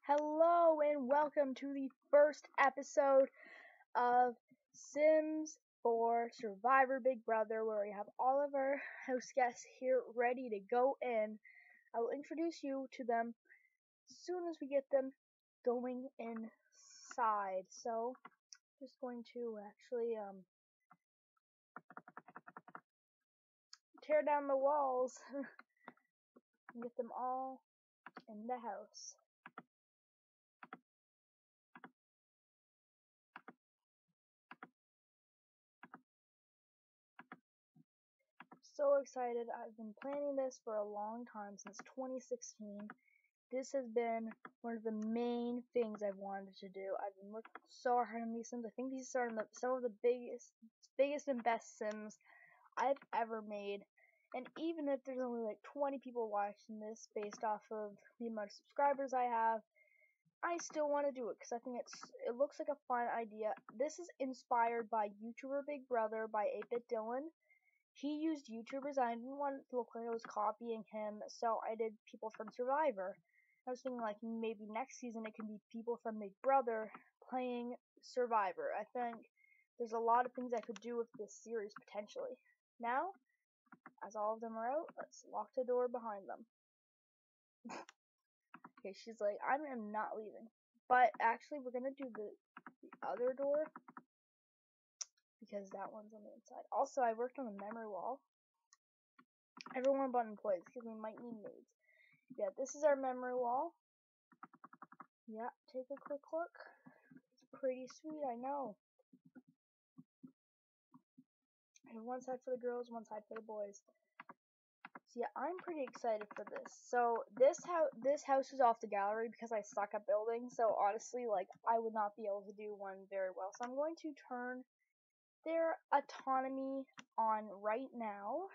Hello and welcome to the first episode of Sims 4 Survivor Big Brother, where we have all of our house guests here ready to go in. I will introduce you to them as soon as we get them going inside. So, just going to actually tear down the walls and get them all in the house. So excited. I've been planning this for a long time, since 2016. This has been one of the main things I've wanted to do. I've been working so hard on these Sims. I think these are some of the biggest and best Sims I've ever made. And even if there's only like 20 people watching this based off of the amount of subscribers I have, I still want to do it because I think it looks like a fun idea. This is inspired by YouTuber Big Brother by 8-Bit Dylan. He used YouTubers. I didn't want it to look like I was copying him, so I did people from Survivor. I was thinking like maybe next season it can be people from Big Brother playing Survivor. I think there's a lot of things I could do with this series potentially. Now, as all of them are out, let's lock the door behind them. Okay, she's like, I am not leaving. But actually, we're gonna do the other door because that one's on the inside. Also, I worked on the memory wall. Everyone but employees, because we might need maids. Yeah, this is our memory wall. Yeah, take a quick look. It's pretty sweet, I know. And one side for the girls, one side for the boys. So yeah, I'm pretty excited for this. So this house is off the gallery because I suck at building. So honestly, like I would not be able to do one very well. So I'm going to turn their autonomy on right now.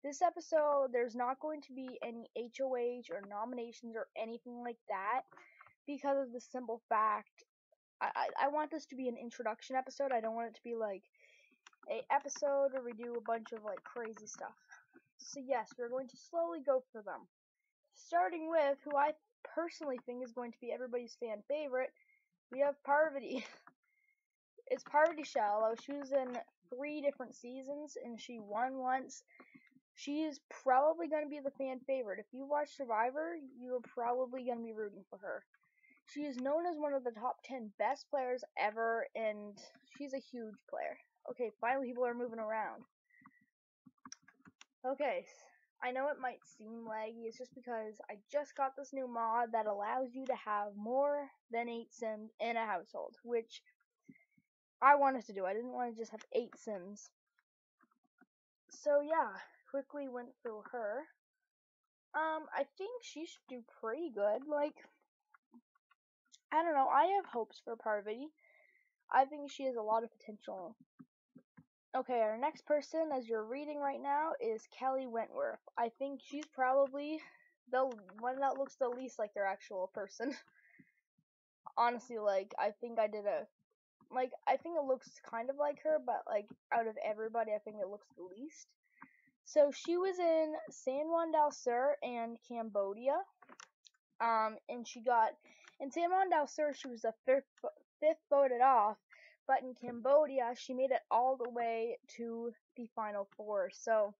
This episode, there's not going to be any HOH or nominations or anything like that because of the simple fact I want this to be an introduction episode. I don't want it to be like a episode where we do a bunch of like crazy stuff. So yes, we're going to slowly go for them. Starting with who I personally think is going to be everybody's fan favorite, we have Parvati. It's Parvati Shallow. She was in 3 different seasons and she won once. She is probably going to be the fan favorite. If you watch Survivor, you're probably going to be rooting for her. She is known as one of the top 10 best players ever, and she's a huge player. Okay, finally people are moving around. Okay, I know it might seem laggy. It's just because I just got this new mod that allows you to have more than 8 Sims in a household, which I wanted to do. I didn't want to just have 8 Sims. So yeah, quickly went through her. I think she should do pretty good. Like, I don't know. I have hopes for Parvati. I think she has a lot of potential. Okay, our next person, as you're reading right now, is Kelly Wentworth. I think she's probably the one that looks the least like their actual person. Honestly, like, I think I think it looks kind of like her, but, like, out of everybody, I think it looks the least. So, she was in San Juan del Sur and Cambodia. And she got, in San Juan del Sur, she was the fifth voted off, but in Cambodia, she made it all the way to the final 4. So,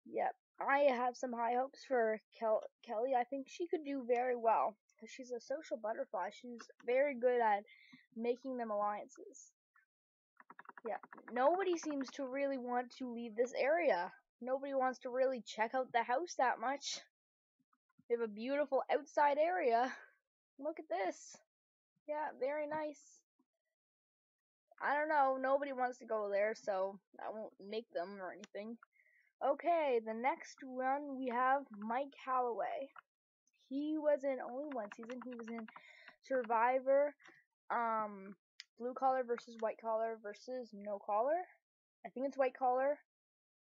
yeah, I have some high hopes for Kelly. I think she could do very well, because she's a social butterfly. She's very good at making them alliances. Yeah, nobody seems to really want to leave this area. Nobody wants to really check out the house that much. We have a beautiful outside area. Look at this. Yeah, very nice. I don't know. Nobody wants to go there, so I won't make them or anything. Okay, the next one we have Mike Holloway. He was in only one season. He was in Survivor, blue collar versus white collar versus no collar. I think it's white collar.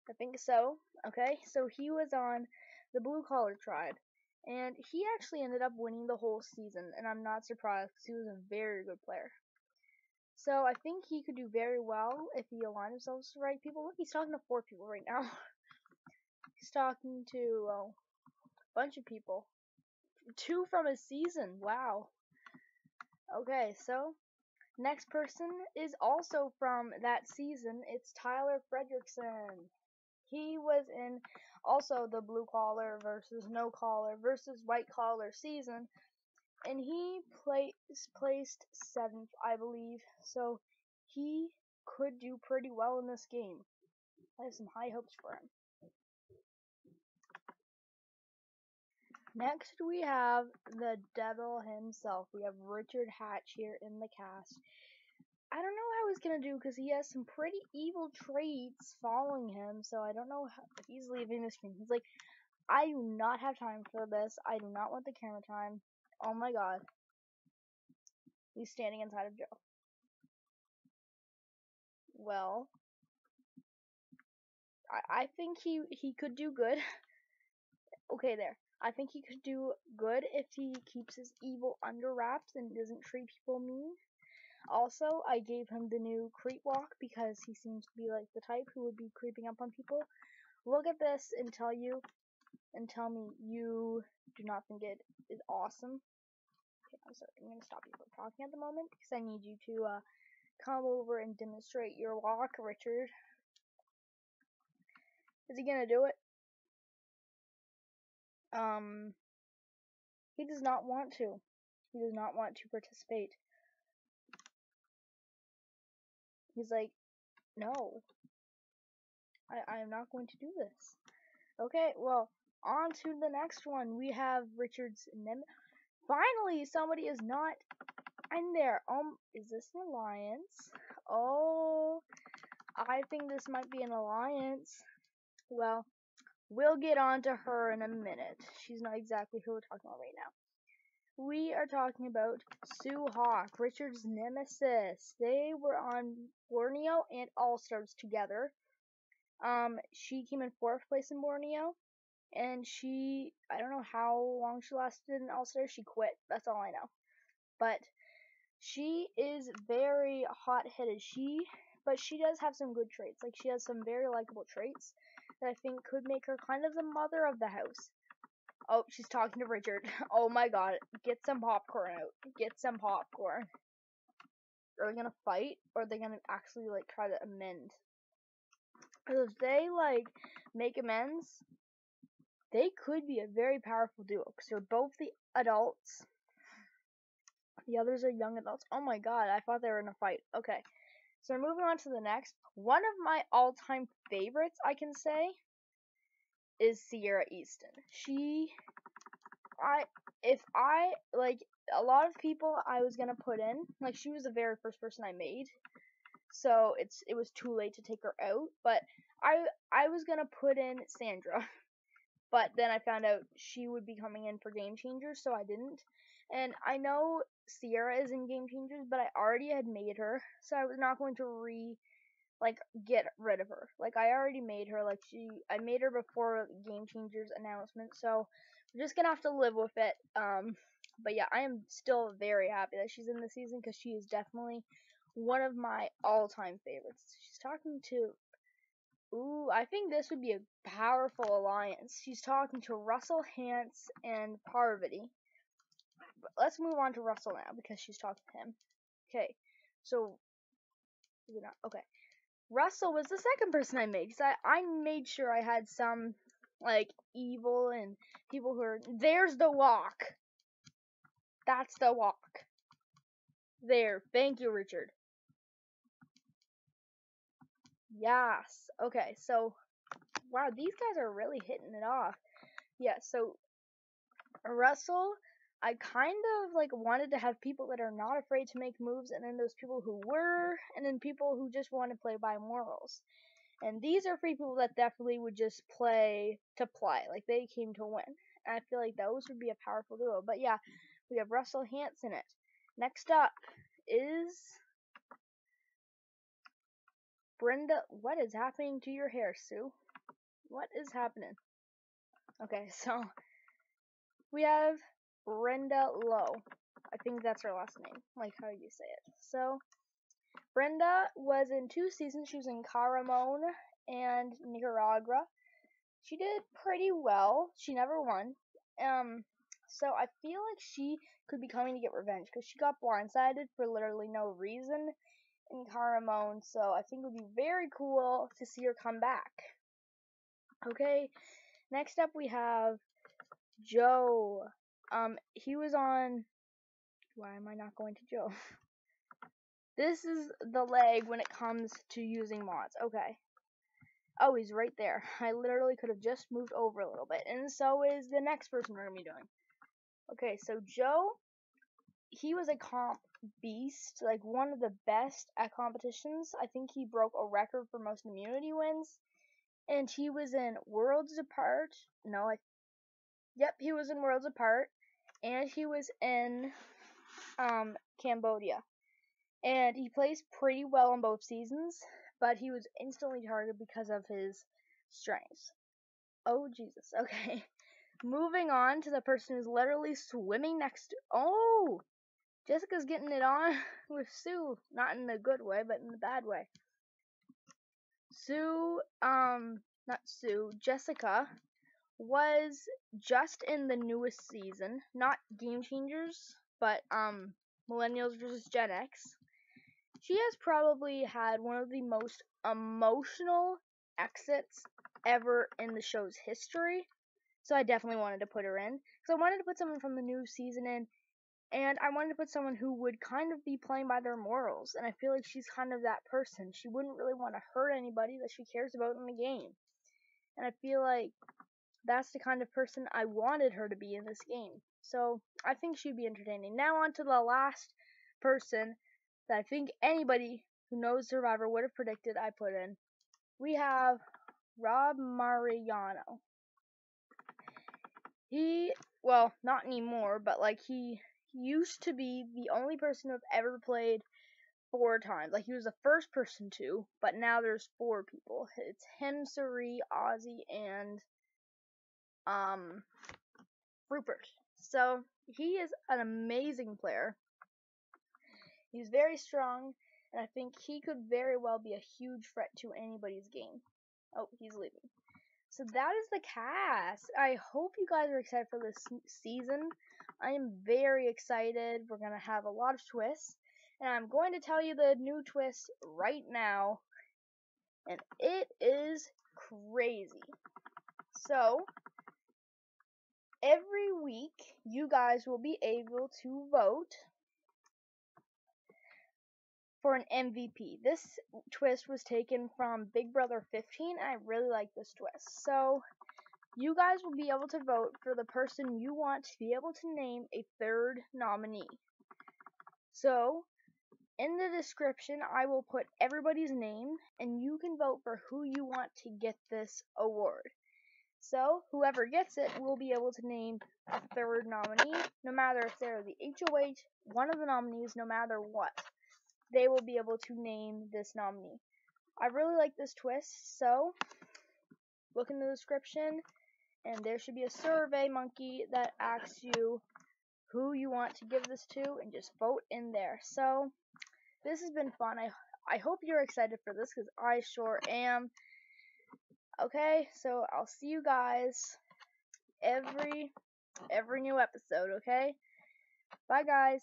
I think so. Okay, so he was on the blue collar tribe. And he actually ended up winning the whole season, and I'm not surprised because he was a very good player. So I think he could do very well if he aligned himself to the right people. Look, he's talking to 4 people right now. He's talking to a bunch of people. 2 from a season. Wow. Okay, so next person is also from that season. It's Tyler Frederickson. He was in also the blue collar versus no collar versus white collar season, and he placed 7th, I believe. So he could do pretty well in this game. I have some high hopes for him. Next, we have the devil himself. We have Richard Hatch here in the cast. I don't know how he's gonna do because he has some pretty evil traits following him. So I don't know if he's leaving the screen. He's like, I do not have time for this. I do not want the camera time. Oh my god. He's standing inside of Joe. Well, I think he could do good. Okay, there. I think he could do good if he keeps his evil under wraps and doesn't treat people mean. Also, I gave him the new creep walk because he seems to be like the type who would be creeping up on people. Look at this and tell me you do not think it is awesome. Okay, I'm sorry. I'm gonna stop you from talking at the moment because I need you to come over and demonstrate your walk, Richard. Is he gonna do it? He does not want to. He does not want to participate. He's like, no, I am not going to do this. Okay, well, on to the next one. We have Richard's Finally, somebody is not in there. Is this an alliance? Oh, I think this might be an alliance. Well, we'll get on to her in a minute. She's not exactly who we're talking about right now. We are talking about Sue Hawk, Richard's nemesis. They were on Borneo and All Stars together. She came in 4th place in Borneo, and I don't know how long she lasted in All Stars. She quit. That's all I know. But she is very hot-headed. But she does have some good traits. Like, she has some very likable traits that I think could make her kind of the mother of the house. Oh, she's talking to Richard. Oh my god. Get some popcorn out. Get some popcorn. Are they gonna fight? Or are they gonna actually, like, try to amend? Because if they, like, make amends, they could be a very powerful duo. Because they're both the adults. The others are young adults. Oh my god, I thought they were in a fight. Okay. So we're moving on to the next. One of my all-time favorites, I can say, is Sierra Easton. A lot of people I was gonna put in, like, she was the very first person I made, so it was too late to take her out, but I was gonna put in Sandra, but then I found out she would be coming in for Game Changers, so I didn't, and I know Sierra is in Game Changers, but I already had made her, so I was not going to get rid of her. Like, I already made her, I made her before Game Changers announcement, so we're just gonna have to live with it. But yeah, I am still very happy that she's in the season because she is definitely one of my all-time favorites. She's talking to, ooh, I think this would be a powerful alliance. She's talking to Russell Hantz and Parvati. But let's move on to Russell now because she's talking to him. Okay, so, okay. Russell was the second person I made because I made sure I had some, like, evil and people who are. There's the walk. That's the walk. There. Thank you, Richard. Yes. Okay, so, wow, these guys are really hitting it off. Yeah, so, Russell, I kind of, like, wanted to have people that are not afraid to make moves, and then those people who were, and then people who just want to play by morals. And these are 3 people that definitely would just play to play. Like, they came to win. And I feel like those would be a powerful duo. But yeah, we have Russell Hantz in it. Next up is Brenda. What is happening to your hair, Sue? What is happening? Okay, so we have Brenda Lowe. I think that's her last name, like how you say it. So, Brenda was in 2 seasons. She was in Caramon and Nicaragua. She did pretty well. She never won. So I feel like she could be coming to get revenge because she got blindsided for literally no reason in Caramon. So I think it would be very cool to see her come back. Okay, next up we have Joe. He was on. Why am I not going to Joe? This is the leg when it comes to using mods. Okay. Oh, he's right there. I literally could have just moved over a little bit. And so is the next person we're going to be doing. Okay, so Joe, he was a comp beast. Like, one of the best at competitions. I think he broke a record for most immunity wins. And he was in Worlds Apart. Yep, he was in Worlds Apart. And he was in Cambodia. And he plays pretty well on both seasons, but he was instantly targeted because of his strengths. Oh, Jesus. Okay. Moving on to the person who's literally swimming next to... Oh! Jessica's getting it on with Sue. Not in the good way, but in the bad way. Jessica was just in the newest season. Not Game Changers, but, Millennials vs. Gen X. She has probably had one of the most emotional exits ever in the show's history. So I definitely wanted to put her in. So I wanted to put someone from the new season in. And I wanted to put someone who would kind of be playing by their morals. And I feel like she's kind of that person. She wouldn't really want to hurt anybody that she cares about in the game. And I feel like that's the kind of person I wanted her to be in this game. So I think she'd be entertaining. Now on to the last person that I think anybody who knows Survivor would have predicted I put in. We have Rob Mariano. Well, not anymore, but like he used to be the only person who have ever played 4 times. Like, he was the first person to, but now there's 4 people. It's him, Suri, Ozzy, and Rupert. So he is an amazing player. He's very strong, and I think he could very well be a huge threat to anybody's game. Oh, he's leaving. So that is the cast. I hope you guys are excited for this season. I am very excited. We're going to have a lot of twists. And I'm going to tell you the new twist right now. And it is crazy. So, every week, you guys will be able to vote for an MVP. This twist was taken from Big Brother 15, and I really like this twist. So, you guys will be able to vote for the person you want to be able to name a 3rd nominee. So, in the description, I will put everybody's name, and you can vote for who you want to get this award. So, whoever gets it will be able to name a 3rd nominee, no matter if they're the HOH, one of the nominees, no matter what. They will be able to name this nominee. I really like this twist, so look in the description, and there should be a survey monkey that asks you who you want to give this to, and just vote in there. So, this has been fun. I hope you're excited for this, because I sure am. Okay, so I'll see you guys every new episode, okay? Bye, guys.